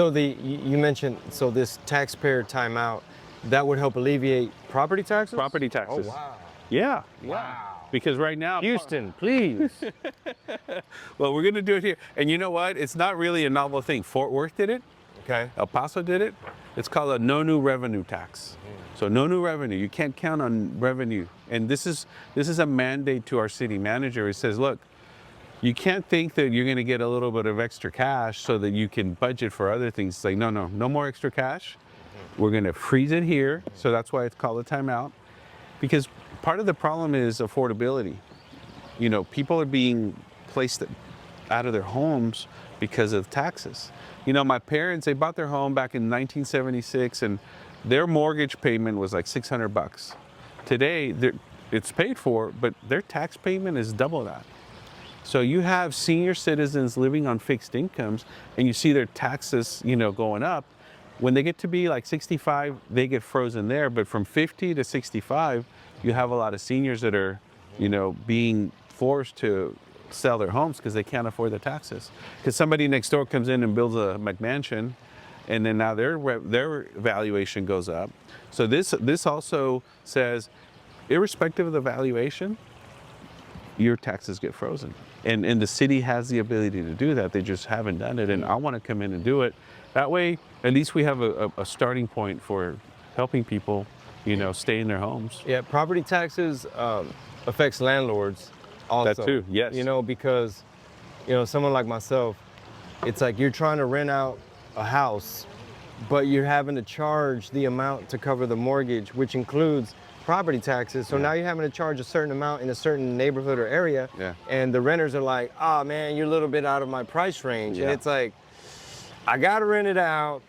So you mentioned, so this taxpayer timeout, that would help alleviate property taxes? Property taxes. Oh, wow. Yeah. Wow. Because right now, Houston, please. well, we're going to do it here. And you know what? It's not really a novel thing. Fort Worth did it. Okay. El Paso did it. It's called a no new revenue tax. So no new revenue. You can't count on revenue. And this is a mandate to our city manager. It says, look, you can't think that you're going to get a little bit of extra cash so that you can budget for other things. It's like, no more extra cash. We're going to freeze it here. So that's why it's called a timeout. Because part of the problem is affordability. You know, people are being placed out of their homes because of taxes. You know, my parents, they bought their home back in 1976 and their mortgage payment was like $600. Today, it's paid for, but their tax payment is double that. So you have senior citizens living on fixed incomes and you see their taxes, you know, going up. When they get to be like 65, they get frozen there. But from 50 to 65, you have a lot of seniors that are, you know, being forced to sell their homes because they can't afford the taxes. Because somebody next door comes in and builds a McMansion, and then now their valuation goes up. So this also says, irrespective of the valuation, your taxes get frozen. And the city has the ability to do that. They just haven't done it. And I want to come in and do it. That way, at least we have a starting point for helping people, you know, stay in their homes. Yeah, property taxes affects landlords also. That too, yes. You know, because, you know, someone like myself, it's like you're trying to rent out a house, but you're having to charge the amount to cover the mortgage, which includes property taxes. So now you're having to charge a certain amount in a certain neighborhood or area. Yeah. And the renters are like, oh man, you're a little bit out of my price range. Yeah. And it's like, I gotta rent it out.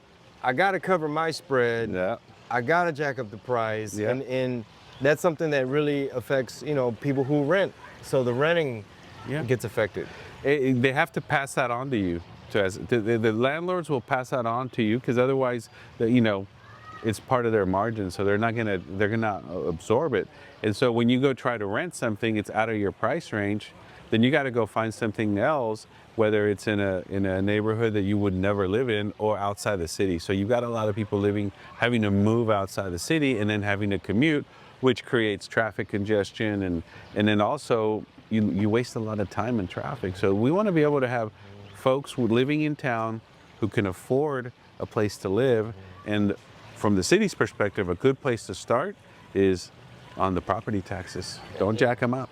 I gotta cover my spread. Yeah. I gotta jack up the price. Yeah. And that's something that really affects, you know, people who rent. So the renting gets affected. They have to pass that on to you. The landlords will pass that on to you because otherwise, you know, it's part of their margin, so they're gonna absorb it. And so when you go try to rent something, it's out of your price range, then you got to go find something else, whether it's in a neighborhood that you would never live in or outside the city. So you've got a lot of people having to move outside the city and then having to commute, which creates traffic congestion, and then also you waste a lot of time in traffic. So we want to be able to have folks living in town who can afford a place to live. And from the city's perspective, a good place to start is on the property taxes. Don't jack them up.